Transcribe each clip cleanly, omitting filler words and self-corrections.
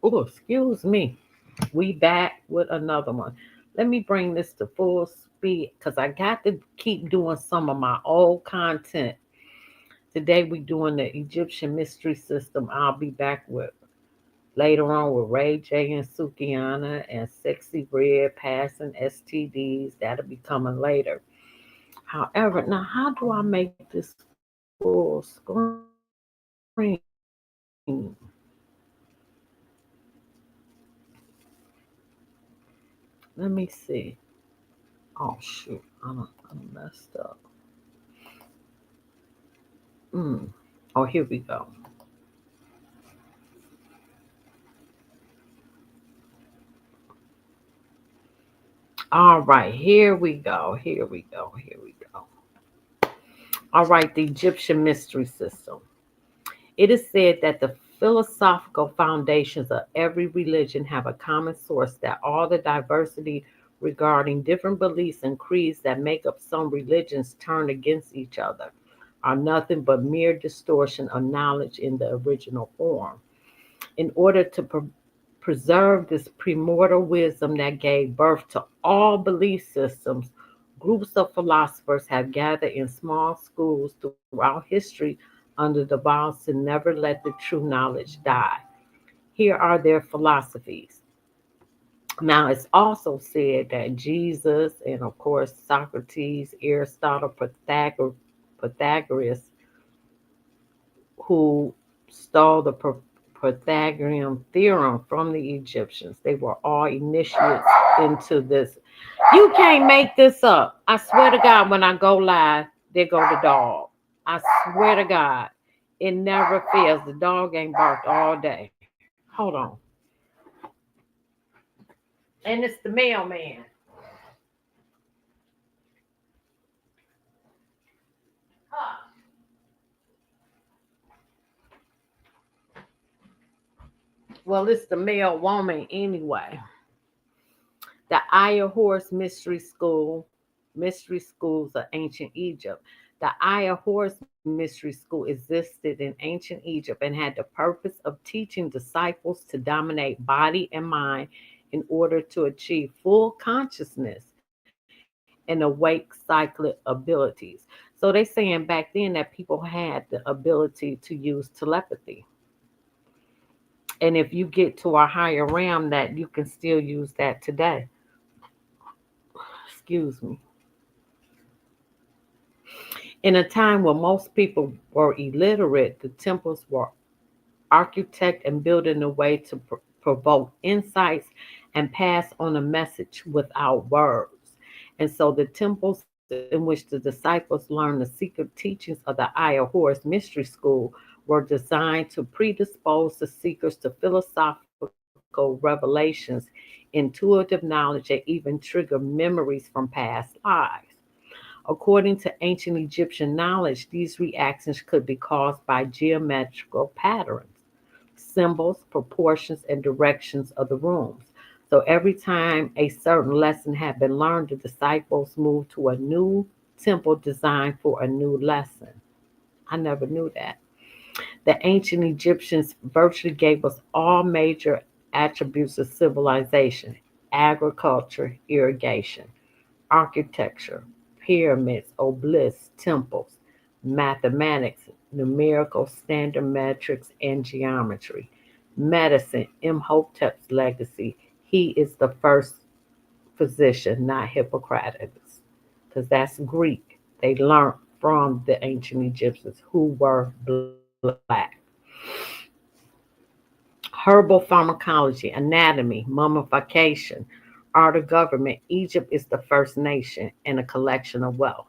Oh, excuse me. We back with another one. Let me bring this to full speed because I got to keep doing some of my old content. Today we doing the Egyptian mystery system. I'll be back with later on with Ray J and Sukiana and Sexy Red passing STDs. That'll be coming later. However, now how do I make this full screen? Let me see. Oh shoot, I messed up. Mm. Oh, here we go. All right, here we go. Here we go. Here we go. All right, the Egyptian mystery system. It is said that the philosophical foundations of every religion have a common source, that all the diversity regarding different beliefs and creeds that make up some religions turn against each other are nothing but mere distortion of knowledge in the original form. In order to preserve this primordial wisdom that gave birth to all belief systems, groups of philosophers have gathered in small schools throughout history under the vows to never let the true knowledge die. Here are their philosophies. Now, it's also said that Jesus and, of course, Socrates, Aristotle, Pythagoras, who stole the Pythagorean theorem from the Egyptians. They were all initiates into this. You can't make this up. I swear to God, when I go live, there go the dog. I swear to God, it never fails. The dog ain't barked all day. Hold on. And it's the mailman. Huh. Well, it's the mail woman anyway. The Aya Horus Mystery Schools of Ancient Egypt. The Aya Horus Mystery School existed in ancient Egypt and had the purpose of teaching disciples to dominate body and mind in order to achieve full consciousness and awake cyclic abilities. So they saying back then that people had the ability to use telepathy. And if you get to a higher realm that you can still use that today. Excuse me. In a time when most people were illiterate, the temples were architect and built in a way to provoke insights and pass on a message without words. And so the temples in which the disciples learned the secret teachings of the Aya Horus Mystery School were designed to predispose the seekers to philosophical revelations, intuitive knowledge, and even trigger memories from past lives. According to ancient Egyptian knowledge, these reactions could be caused by geometrical patterns, symbols, proportions, and directions of the rooms. So every time a certain lesson had been learned, the disciples moved to a new temple designed for a new lesson. I never knew that. The ancient Egyptians virtually gave us all major attributes of civilization: agriculture, irrigation, architecture, pyramids, obelisks, temples, mathematics, numerical standard metrics, and geometry. Medicine, Imhotep's legacy. He is the first physician, not Hippocrates, because that's Greek. They learned from the ancient Egyptians who were black. Herbal pharmacology, anatomy, mummification, art of government. Egypt is the first nation and a collection of wealth.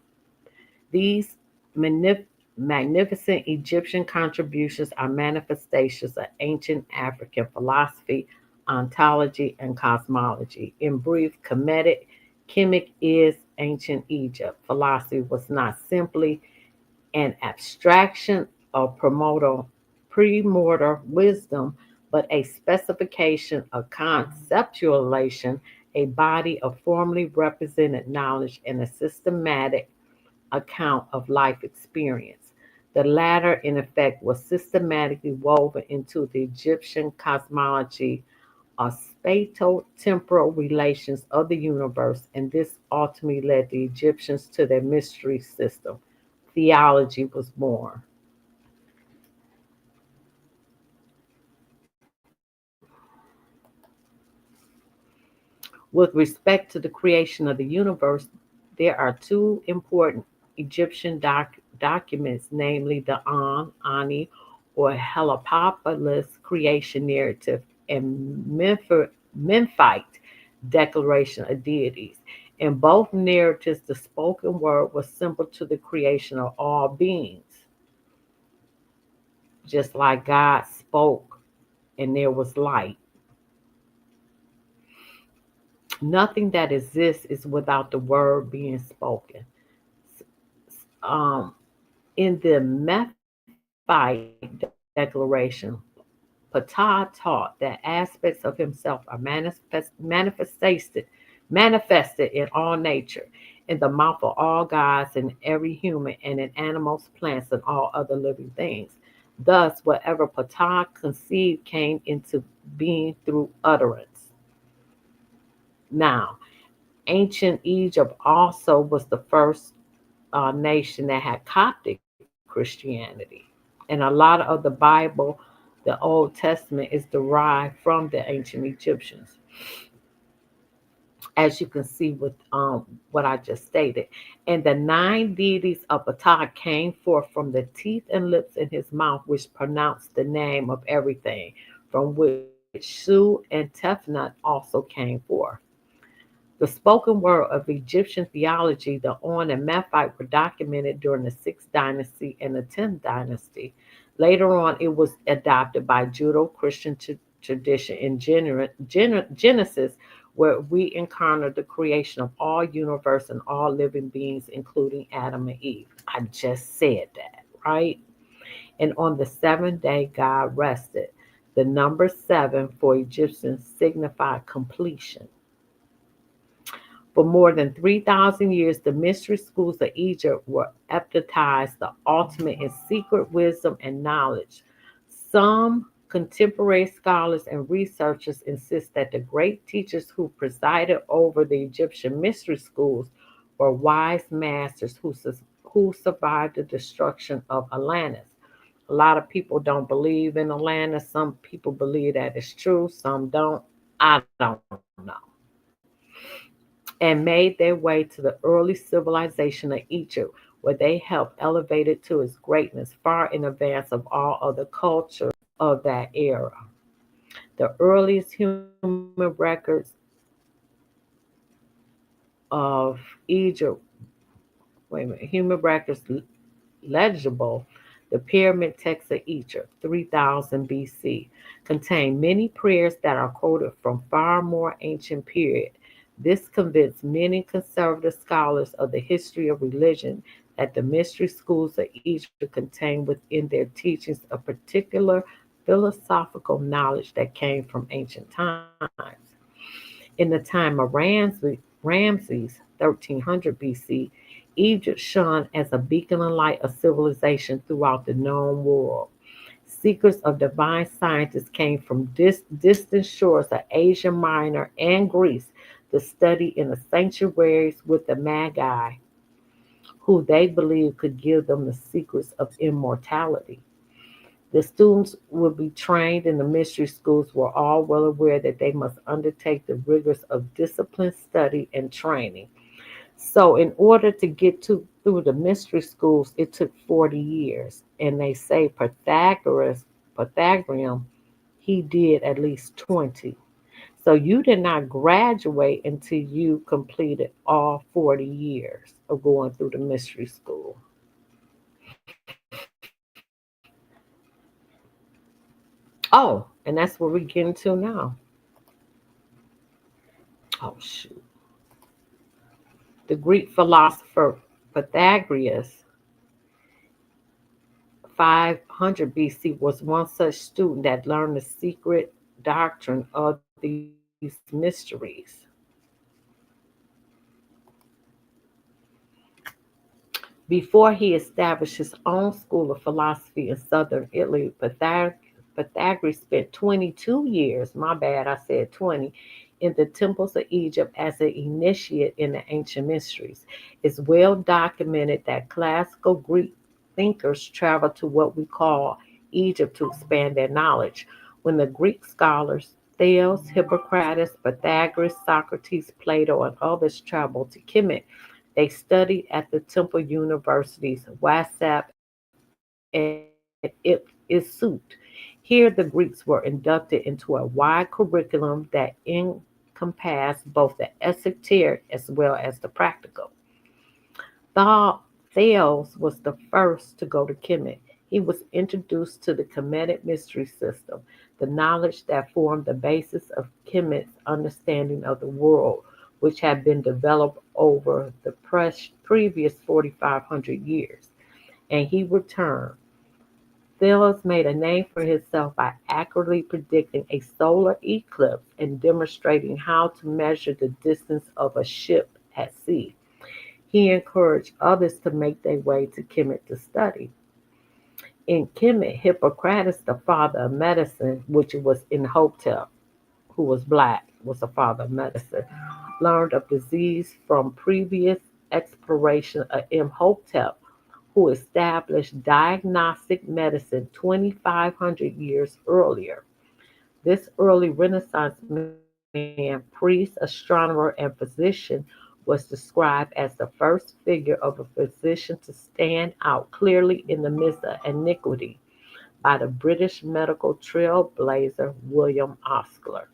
These magnificent Egyptian contributions are manifestations of ancient African philosophy, ontology, and cosmology. In brief, Kemet is ancient Egypt. Philosophy was not simply an abstraction of premortal wisdom, but a specification of conceptualization, a body of formally represented knowledge and a systematic account of life experience. The latter, in effect, was systematically woven into the Egyptian cosmology or spatio-temporal relations of the universe, and this ultimately led the Egyptians to their mystery system. Theology was born. With respect to the creation of the universe, there are two important Egyptian documents, namely the Ani, or Heliopolis creation narrative, and Memphite declaration of deities. In both narratives, the spoken word was symbol to the creation of all beings, just like God spoke and there was light. Nothing that exists is without the word being spoken. Um, in the Memphite declaration, Ptah taught that aspects of himself are manifested in all nature, in the mouth of all gods, in every human, and in animals, plants, and all other living things. Thus, whatever Ptah conceived came into being through utterance. Now, ancient Egypt also was the first nation that had Coptic Christianity. And a lot of the Bible, the Old Testament, is derived from the ancient Egyptians, as you can see with what I just stated. And the nine deities of Ptah came forth from the teeth and lips in his mouth, which pronounced the name of everything, from which Shu and Tefnut also came forth. The spoken word of Egyptian theology, the On and Mephite, were documented during the Sixth Dynasty and the Tenth Dynasty. Later on, it was adopted by Judeo-Christian tradition in Genesis, where we encounter the creation of all universe and all living beings, including Adam and Eve. I just said that, right? And on the seventh day, God rested. The number seven for Egyptians signified completion. For more than 3,000 years, the mystery schools of Egypt were epitized the ultimate in secret wisdom and knowledge. Some contemporary scholars and researchers insist that the great teachers who presided over the Egyptian mystery schools were wise masters who survived the destruction of Atlantis. A lot of people don't believe in Atlantis. Some people believe that it's true, some don't. I don't know, and made their way to the early civilization of Egypt, where they helped elevate it to its greatness far in advance of all other cultures of that era. The earliest human records of Egypt, human records legible, the pyramid text of Egypt, 3000 BC, contain many prayers that are quoted from far more ancient period. This convinced many conservative scholars of the history of religion that the mystery schools of Egypt contain within their teachings a particular philosophical knowledge that came from ancient times. In the time of Ramses 1300 BC, Egypt shone as a beacon of light of civilization throughout the known world. Seekers of divine scientists came from distant shores of Asia Minor and Greece to study in the sanctuaries with the Magi, who they believed could give them the secrets of immortality. The students would be trained in the mystery schools were all well aware that they must undertake the rigors of disciplined study and training. So in order to get through the mystery schools, it took 40 years. And they say Pythagorean, he did at least 20. So you did not graduate until you completed all 40 years of going through the mystery school. Oh, and that's what we're getting to now. Oh, shoot. The Greek philosopher Pythagoras, 500 BC, was one such student that learned the secret doctrine of these mysteries. Before he established his own school of philosophy in southern Italy, Pythagoras spent 22 years, my bad, I said 20, in the temples of Egypt as an initiate in the ancient mysteries. It's well documented that classical Greek thinkers traveled to what we call Egypt to expand their knowledge. When the Greek scholars Thales, Hippocrates, Pythagoras, Socrates, Plato, and others traveled to Kemet, they studied at the Temple Universities, Wasap, and Isut. Here, the Greeks were inducted into a wide curriculum that encompassed both the esoteric as well as the practical. Thales was the first to go to Kemet. He was introduced to the Kemetic mystery system, the knowledge that formed the basis of Kemet's understanding of the world, which had been developed over the previous 4,500 years. And he returned. Thales made a name for himself by accurately predicting a solar eclipse and demonstrating how to measure the distance of a ship at sea. He encouraged others to make their way to Kemet to study. In Kemet, Hippocrates, the father of medicine, which was Imhotep, who was black, was the father of medicine, learned of disease from previous exploration of Imhotep, who established diagnostic medicine 2,500 years earlier. This early Renaissance man, priest, astronomer, and physician, was described as the first figure of a physician to stand out clearly in the midst of iniquity by the British medical trailblazer William Osler.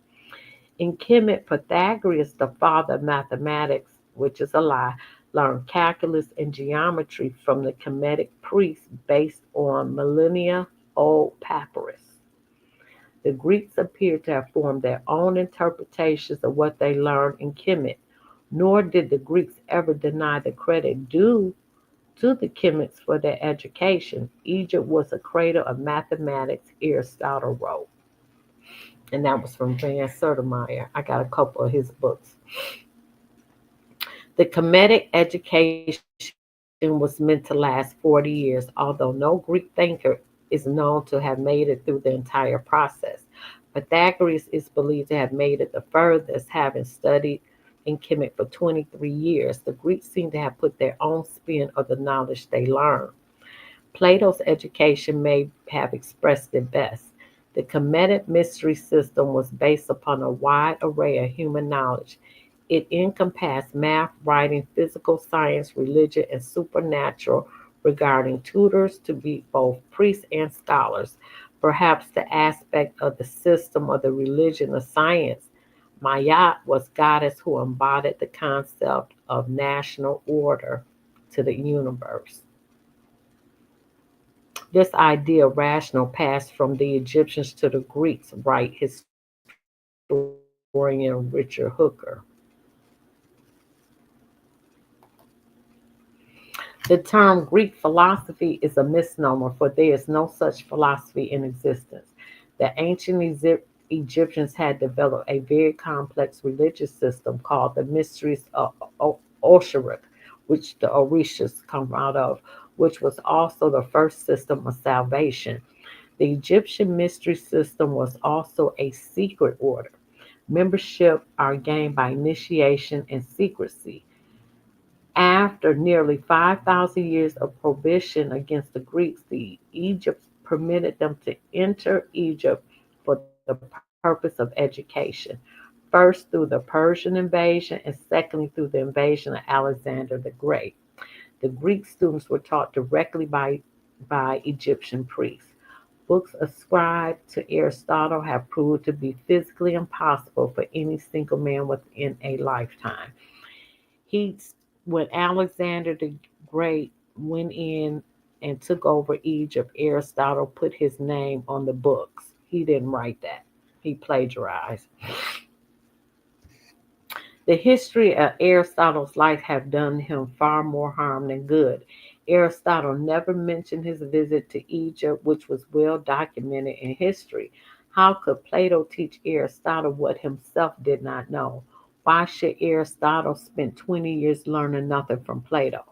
In Kemet, Pythagoras, the father of mathematics, which is a lie, learned calculus and geometry from the Kemetic priests based on millennia old papyrus. The Greeks appear to have formed their own interpretations of what they learned in Kemet, nor did the Greeks ever deny the credit due to the Kemets for their education. Egypt was a cradle of mathematics, Aristotle wrote. And that was from Van Sertermeyer. I got a couple of his books. The Kemetic education was meant to last 40 years, although no Greek thinker is known to have made it through the entire process. Pythagoras is believed to have made it the furthest, having studied in Kemet for 23 years. The Greeks seem to have put their own spin on the knowledge they learned. Plato's education may have expressed it best. The Kemetic mystery system was based upon a wide array of human knowledge. It encompassed math, writing, physical science, religion, and supernatural, regarding tutors to be both priests and scholars. Perhaps the aspect of the system or the religion of science. Mayat was goddess who embodied the concept of national order to the universe. This idea of rational passed from the Egyptians to the Greeks, writes historian Richard Hooker. The term Greek philosophy is a misnomer, for there is no such philosophy in existence. The ancient Egyptians had developed a very complex religious system called the Mysteries of Osiric, which the Orishas come out of, which was also the first system of salvation. The Egyptian mystery system was also a secret order. Membership are gained by initiation and secrecy. After nearly 5,000 years of prohibition against the Greeks, the Egypt permitted them to enter Egypt for the purpose of education, first through the Persian invasion and secondly through the invasion of Alexander the Great. The Greek students were taught directly by Egyptian priests. Books ascribed to Aristotle have proved to be physically impossible for any single man within a lifetime. He, when Alexander the Great went in and took over Egypt, Aristotle put his name on the books. He didn't write that. He plagiarized. The history of Aristotle's life have done him far more harm than good. Aristotle never mentioned his visit to Egypt, which was well documented in history. How could Plato teach Aristotle what himself did not know? Why should Aristotle spend 20 years learning nothing from Plato?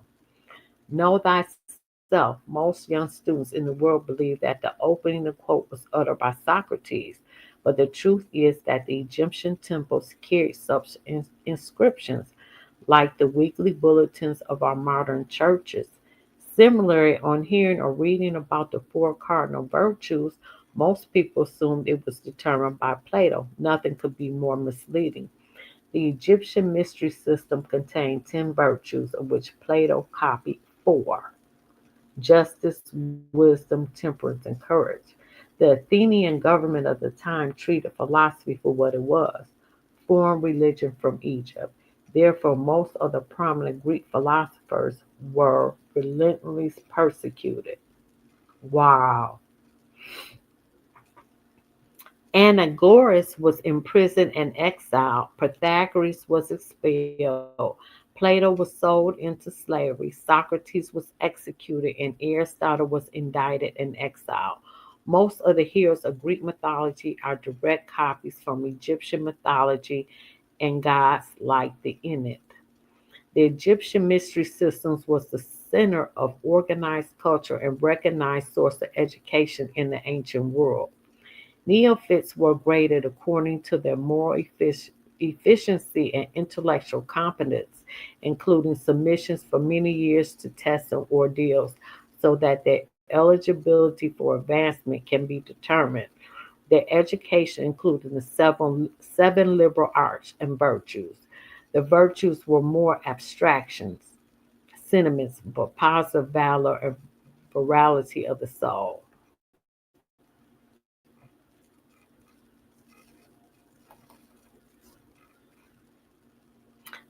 Know thyself. Most young students in the world believe that the opening the quote was uttered by Socrates, but the truth is that the Egyptian temples carried such inscriptions like the weekly bulletins of our modern churches. Similarly, on hearing or reading about the four cardinal virtues, most people assumed it was determined by Plato. Nothing could be more misleading. The Egyptian mystery system contained 10 virtues, of which Plato copied four: justice, wisdom, temperance, and courage. The Athenian government of the time treated philosophy for what it was: foreign religion from Egypt. Therefore, most of the prominent Greek philosophers were relentlessly persecuted. Wow. Anaxagoras was imprisoned and exiled. Pythagoras was expelled. Plato was sold into slavery. Socrates was executed, and Aristotle was indicted and exiled. Most of the heroes of Greek mythology are direct copies from Egyptian mythology and gods like the Enid. The Egyptian mystery systems was the center of organized culture and recognized source of education in the ancient world. Neophytes were graded according to their moral efficiency and intellectual competence, including submissions for many years to tests and ordeals, so that their eligibility for advancement can be determined. Their education included the seven liberal arts and virtues. The virtues were more abstractions, sentiments, but positive valor and virality of the soul.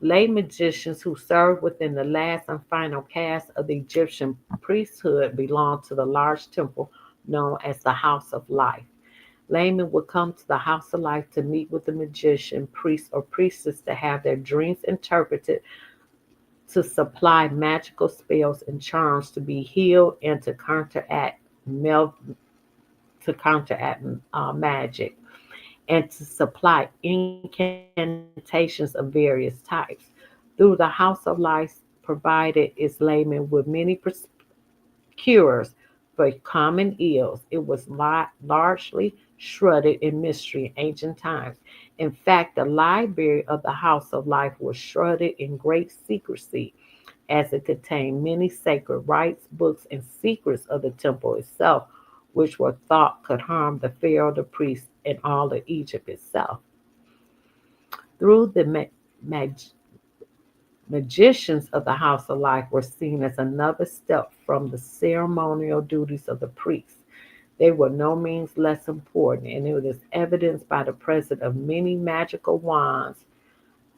Lay magicians who served within the last and final caste of the Egyptian priesthood belonged to the large temple known as the House of Life. Laymen would come to the House of Life to meet with the magician, priest, or priestess to have their dreams interpreted, to supply magical spells and charms, to be healed, and to counteract magic, and to supply incantations of various types. Through the House of Life provided its laymen with many cures for common ills. It was largely shrouded in mystery in ancient times. In fact, the library of the House of Life was shrouded in great secrecy, as it contained many sacred rites, books, and secrets of the temple itself, which were thought could harm the pharaoh, the priests, and all of Egypt itself. Through the mag- magicians of the House of Life were seen as another step from the ceremonial duties of the priests. They were no means less important, and it is evidenced by the presence of many magical wands,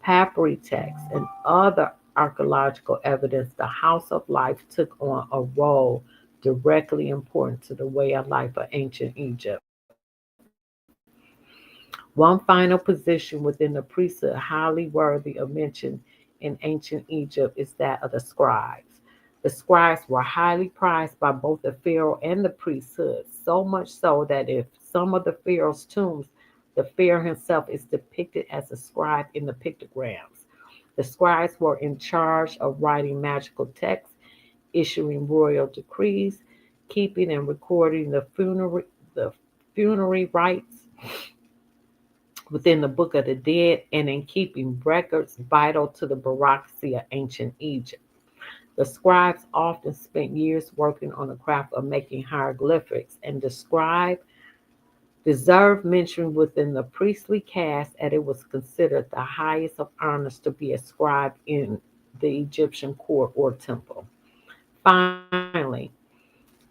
papyri texts, and other archaeological evidence. The House of Life took on a role directly important to the way of life of ancient Egypt. One final position within the priesthood highly worthy of mention in ancient Egypt is that of the scribes. The scribes were highly prized by both the pharaoh and the priesthood, so much so that if some of the pharaoh's tombs, the pharaoh himself is depicted as a scribe in the pictograms. The scribes were in charge of writing magical texts, issuing royal decrees, keeping and recording the funerary rites within the Book of the Dead, and in keeping records vital to the bureaucracy of ancient Egypt. The scribes often spent years working on the craft of making hieroglyphics, and the scribe deserved mention within the priestly caste, as it was considered the highest of honors to be a scribe in the Egyptian court or temple. Finally,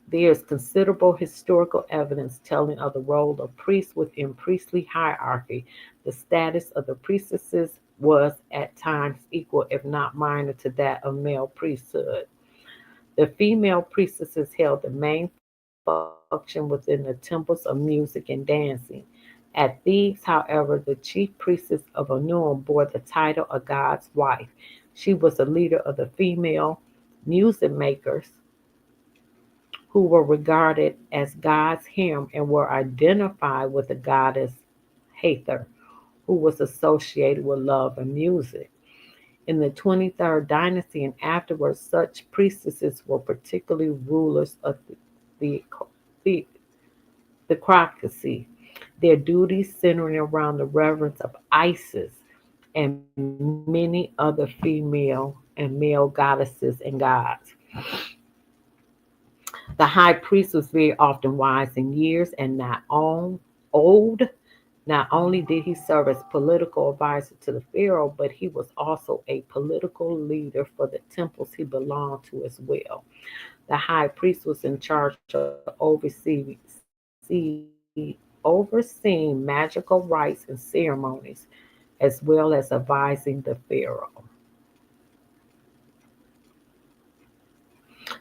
there is considerable historical evidence telling of the role of priests within priestly hierarchy. The status of the priestesses was at times equal, if not minor, to that of male priesthood. The female priestesses held the main function within the temples of music and dancing. At Thebes, however, the chief priestess of Anum bore the title of God's wife. She was the leader of the female music makers, who were regarded as God's harem and were identified with the goddess Hathor, who was associated with love and music. In the 23rd dynasty and afterwards, such priestesses were particularly rulers of the, the, the theocracy, their duties centering around the reverence of Isis and many other female and male goddesses and gods. The high priest was very often wise in years and not old. Not only did he serve as political advisor to the pharaoh, but he was also a political leader for the temples he belonged to as well. The high priest was in charge of overseeing magical rites and ceremonies, as well as advising the pharaoh.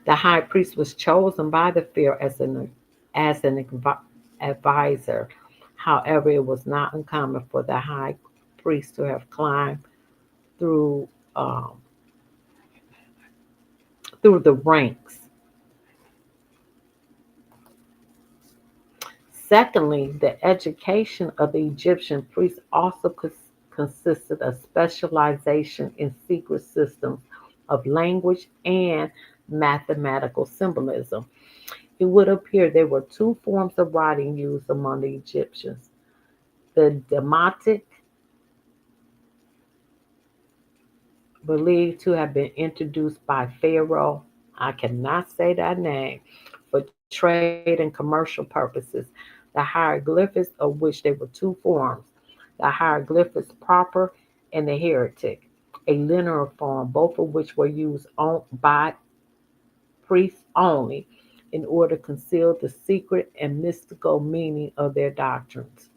The high priest was chosen by the pharaoh as an advisor. However, it was not uncommon for the high priest to have climbed through um, through the ranks. Secondly, the education of the Egyptian priests also consisted of specialization in secret systems of language and mathematical symbolism. It would appear there were two forms of writing used among the Egyptians: the Demotic, believed to have been introduced by Pharaoh, I cannot say that name, for trade and commercial purposes. The hieroglyphics, of which there were two forms: the hieroglyphics proper and the heretic, a linear form, both of which were used by priests only in order to conceal the secret and mystical meaning of their doctrines.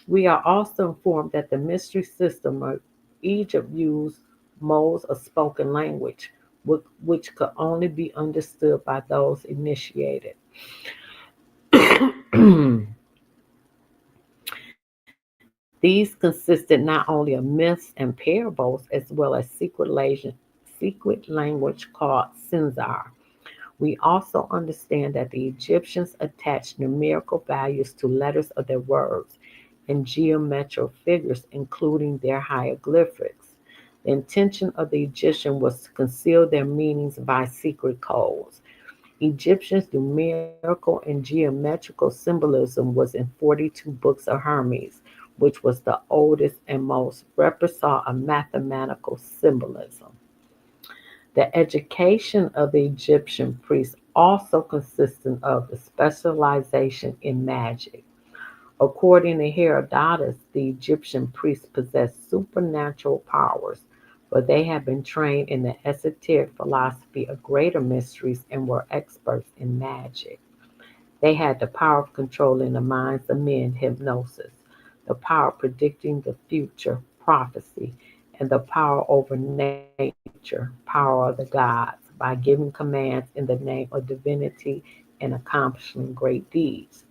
We are also informed that the mystery system of Egypt used modes of spoken language, which could only be understood by those initiated. These consisted not only of myths and parables, as well as secret language called Sinzar. We also understand that the Egyptians attached numerical values to letters of their words and geometrical figures, including their hieroglyphics. The intention of the Egyptian was to conceal their meanings by secret codes. Egyptians' numerical and geometrical symbolism was in 42 books of Hermes, which was the oldest and most repertoire of mathematical symbolism. The education of the Egyptian priests also consisted of the specialization in magic. According to Herodotus, the Egyptian priests possessed supernatural powers, for they had been trained in the esoteric philosophy of greater mysteries and were experts in magic. They had the power of controlling the minds of men, hypnosis, the power of predicting the future, prophecy, and the power over nature, power of the gods, by giving commands in the name of divinity and accomplishing great deeds.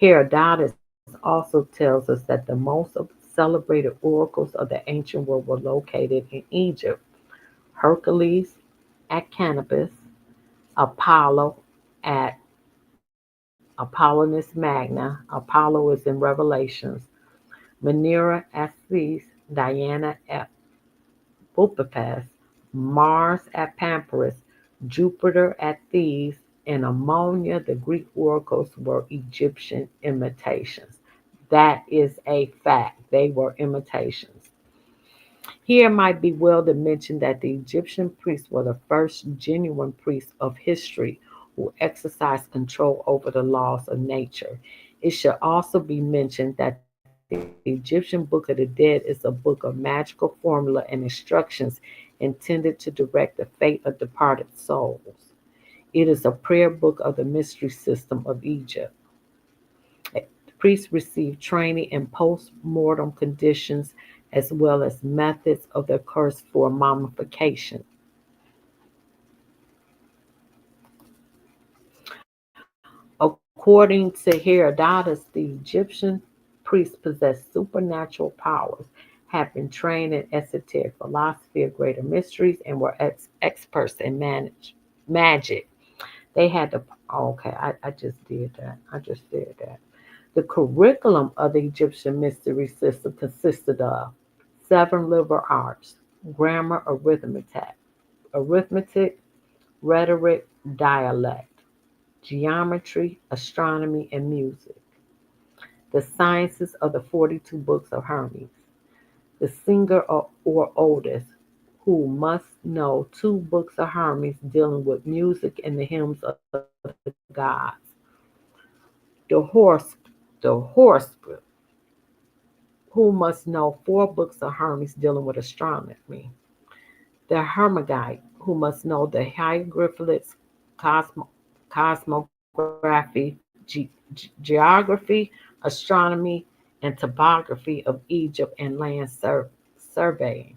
Herodotus also tells us that the most celebrated oracles of the ancient world were located in Egypt: Hercules at Canopus, Apollo at Apollonius Magna, Apollo is in Revelations, Menera at Thebes, Diana at Budapest, Mars at Pampirus, Jupiter at Thebes, and Ammonia, the Greek oracles, were Egyptian imitations. That is a fact. They were imitations. Here it might be well to mention that the Egyptian priests were the first genuine priests of history who exercised control over the laws of nature. It should also be mentioned that the Egyptian Book of the Dead is a book of magical formula and instructions intended to direct the fate of departed souls. It is a prayer book of the mystery system of Egypt. Priests received training in post mortem conditions as well as methods of the curse for mummification. According to Herodotus, the Egyptian priests possessed supernatural powers, had been trained in esoteric philosophy of greater mysteries, and were experts in magic. They had the okay, I just did that. I just did that. The curriculum of the Egyptian mystery system consisted of seven liberal arts. grammar, arithmetic, rhetoric, dialect, geometry, astronomy, and music. The sciences of the 42 books of Hermes. The singer or oldest who must know two books of Hermes dealing with music and the hymns of the gods. The horoscope who must know four books of Hermes dealing with astronomy. The Hermagite who must know the hieroglyphics, cosmo, cosmography, geography, astronomy, and topography of Egypt and land surveying.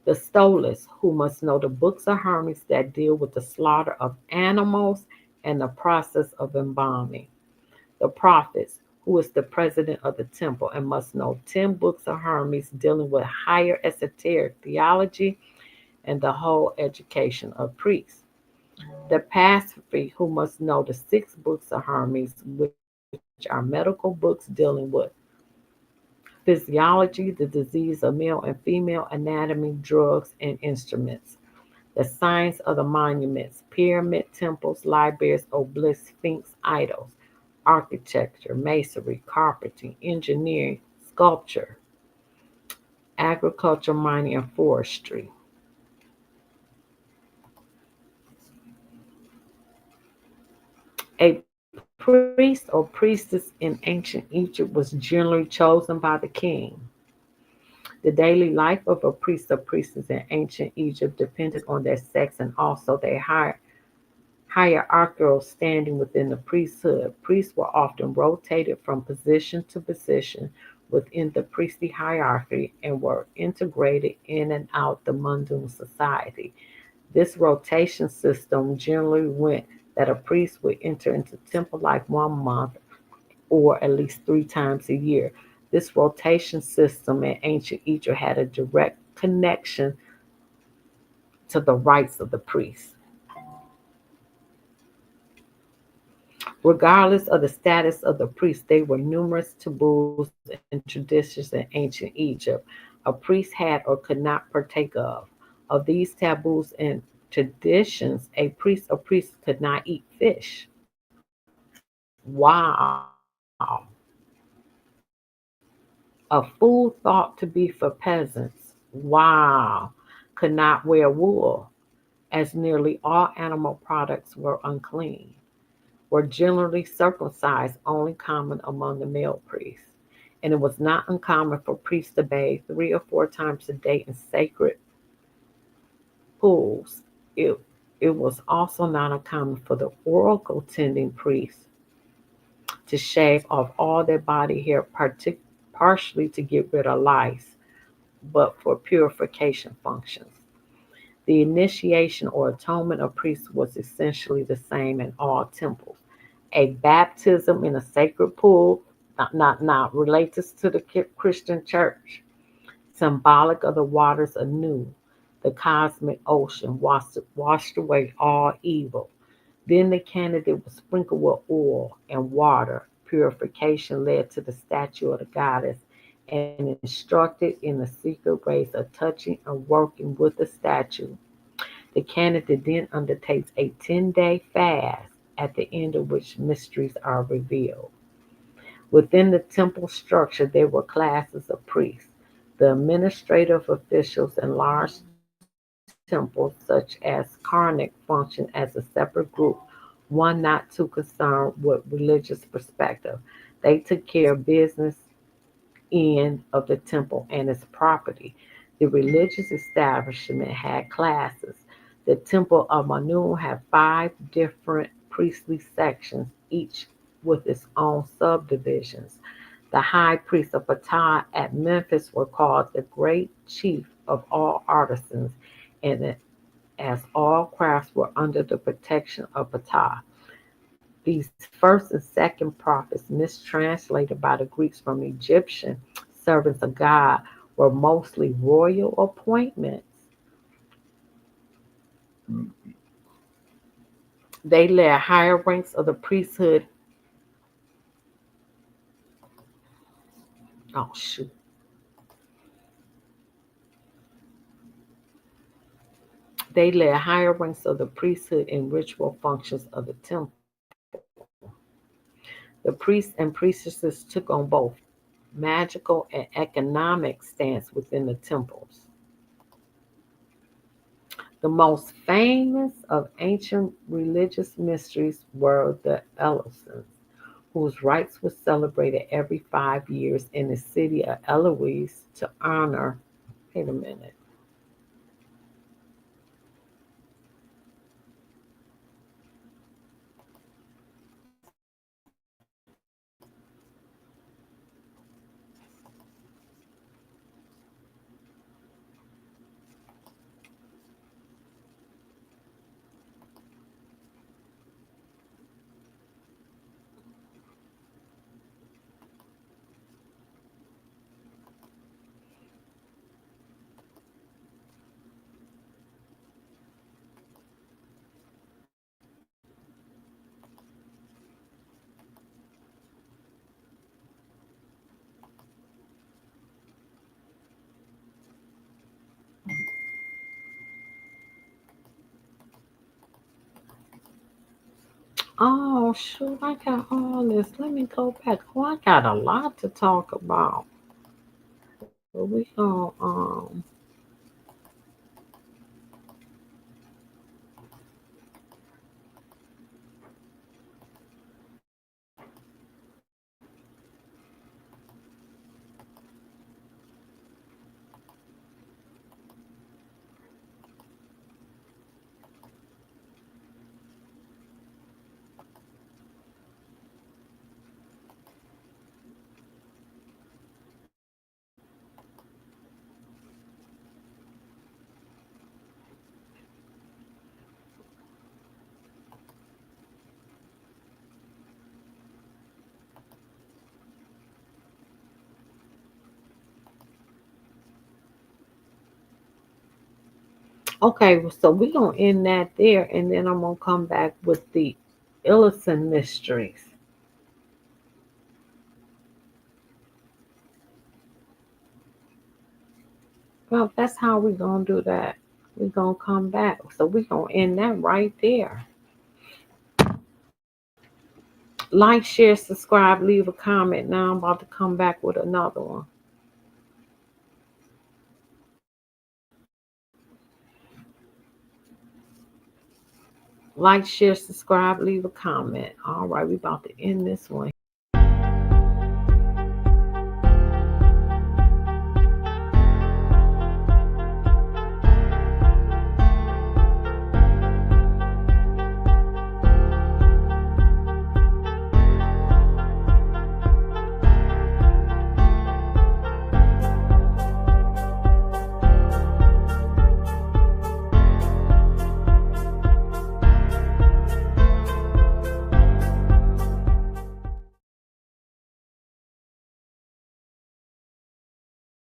The Stolas, who must know the books of Hermes that deal with the slaughter of animals and the process of embalming. The prophets, who is the president of the temple and must know 10 books of Hermes dealing with higher esoteric theology and the whole education of priests. The Pasiphae, who must know the 6 books of Hermes, which are medical books dealing with physiology, the disease of male and female, anatomy, drugs, and instruments. The science of the monuments, pyramid, temples, libraries, obelisks, sphinx, idols, architecture, masonry, carpentry, engineering, sculpture, agriculture, mining, and forestry. A priest or priestess in ancient Egypt was generally chosen by the king. The daily life of a priest or priestess in ancient Egypt depended on their sex and also their hierarchical standing within the priesthood. Priests were often rotated from position to position within the priestly hierarchy and were integrated in and out the mundane society. This rotation system generally went that a priest would enter into temple life 1 month or at least 3 times a year. This rotation system in ancient Egypt had a direct connection to the rights of the priest. Regardless of the status of the priest, there were numerous taboos and traditions in ancient Egypt a priest had or could not partake of. Of these taboos and traditions, a priest or priest could not eat fish. Wow. A food thought to be for peasants. Wow. Could not wear wool, as nearly all animal products were unclean. Were generally circumcised, only common among the male priests. And it was not uncommon for priests to bathe 3 or 4 times a day in sacred pools. It, it was also not uncommon for the oracle tending priests to shave off all their body hair, partially to get rid of lice, but for purification functions. The initiation or atonement of priests was essentially the same in all temples. A baptism in a sacred pool, not related to the Christian church, symbolic of the waters anew, the cosmic ocean washed away all evil. Then the candidate was sprinkled with oil and water. Purification led to the statue of the goddess and instructed in the secret ways of touching and working with the statue. The candidate then undertakes a 10-day fast, at the end of which mysteries are revealed. Within the temple structure, there were classes of priests. The administrative officials in large temples, such as Karnak, functioned as a separate group, one not too concerned with religious perspective. They took care of business end of the temple and its property. The religious establishment had classes. The Temple of Manu had 5 different priestly sections, each with its own subdivisions. The high priest of Ptah at Memphis were called the great chief of all artisans, and as all crafts were under the protection of Ptah. These first and second prophets, mistranslated by the Greeks from Egyptian servants of God, were mostly royal appointments. They led higher ranks of the priesthood. Oh, shoot. They led higher ranks of the priesthood in ritual functions of the temple. The priests and priestesses took on both magical and economic stance within the temples. The most famous of ancient religious mysteries were the Eleusins, whose rites were celebrated every 5 years in the city of Eloise to honor. Wait a minute. Oh shoot, I got all this. Let me go back. Oh, I got a lot to talk about. But we gonna okay, so we're gonna end that there, and then I'm gonna come back with the Illison mysteries. Well, that's how we're gonna do that. We're gonna come back. So we're gonna end that right there. Like, share, subscribe, leave a comment. Now I'm about to come back with another one. Like, share, subscribe, leave a comment. All right, we're about to end this one